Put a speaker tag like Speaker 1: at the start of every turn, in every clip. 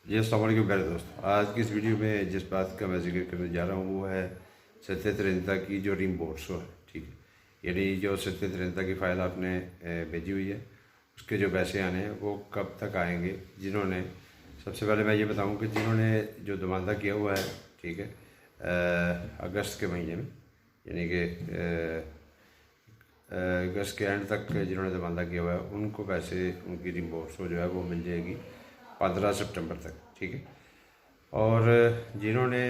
Speaker 1: जी अस्सलाम वालेकुम प्यारे दोस्त। आज की इस वीडियो में जिस बात का मैं जिक्र करने जा रहा हूँ वो है सत्य तरिंदा की जो रिम्बोर्सो है, ठीक है। यानी जो सत्य तरिंदा की फ़ाइल आपने भेजी हुई है उसके जो पैसे आने हैं वो कब तक आएंगे। जिन्होंने, सबसे पहले मैं ये बताऊँ कि जिन्होंने जो दमांदा किया हुआ है, ठीक है, अगस्त के महीने में, यानी कि अगस्त के एंड तक जिन्होंने दमांदा किया हुआ है उनको पैसे, उनकी रिम्बोर्सो जो है वो मिल जाएगी 15 सितंबर तक, ठीक है। और जिन्होंने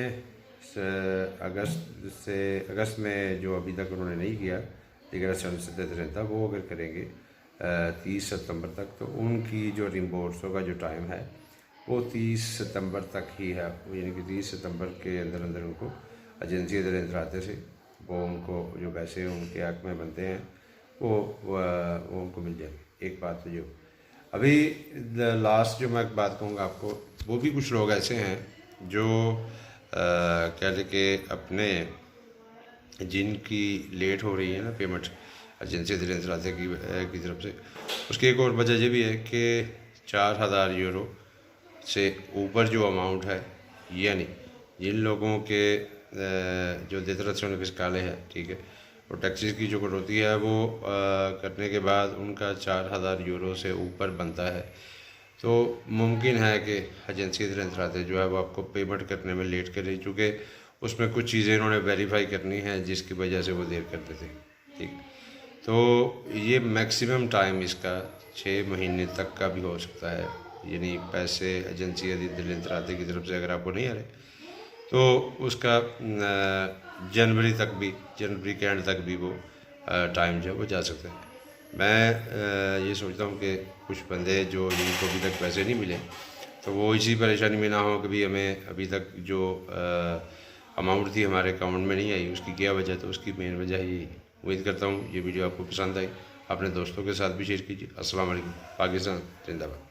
Speaker 1: अगस्त में जो अभी तक उन्होंने नहीं किया लेकिन सत्याग्रह रहता वो अगर करेंगे 30 सितंबर तक, तो उनकी जो रिम्बोर्सो का जो टाइम है वो 30 सितंबर तक ही है। यानी कि 30 सितंबर के अंदर अंदर उनको एजेंसी राते से वो उनको जो पैसे उनके हक में बनते हैं वो उनको मिल जाएंगे। एक बात तो जो अभी लास्ट जो मैं बात कहूँगा आपको, वो भी कुछ लोग ऐसे हैं जो कह लें कि अपने जिनकी लेट हो रही है ना पेमेंट एजेंसी दिलाते की तरफ से, उसकी एक और वजह ये भी है कि 4000 यूरो से ऊपर जो अमाउंट है, यानी जिन लोगों के जो देतरत्सों फिस्काले है, ठीक है, और टैक्सीज की जो कटौती है वो करने के बाद उनका 4000 यूरो से ऊपर बनता है, तो मुमकिन है कि एजेंसी दिलाते जो है वो आपको पेमेंट करने में लेट करे, चूँकि उसमें कुछ चीज़ें इन्होंने वेरीफाई करनी है जिसकी वजह से वो देर कर देते हैं, ठीक। तो ये मैक्सिमम टाइम इसका 6 महीने तक का भी हो सकता है। यानी पैसे एजेंसी दिलाते की तरफ से अगर आपको नहीं आ रहे तो उसका जनवरी के एंड तक भी वो टाइम जो है वो जा सकता है। मैं ये सोचता हूँ कि कुछ बंदे जो जिनको अभी तक पैसे नहीं मिले तो वो इसी परेशानी में ना हो कि भी हमें अभी तक जो अमाउंट थी हमारे अकाउंट में नहीं आई, उसकी क्या वजह। तो उसकी मेन वजह यही। उम्मीद करता हूँ ये वीडियो आपको पसंद आई, अपने दोस्तों के साथ भी शेयर कीजिए। अस्सलाम वालेकुम। पाकिस्तान जिंदाबाद।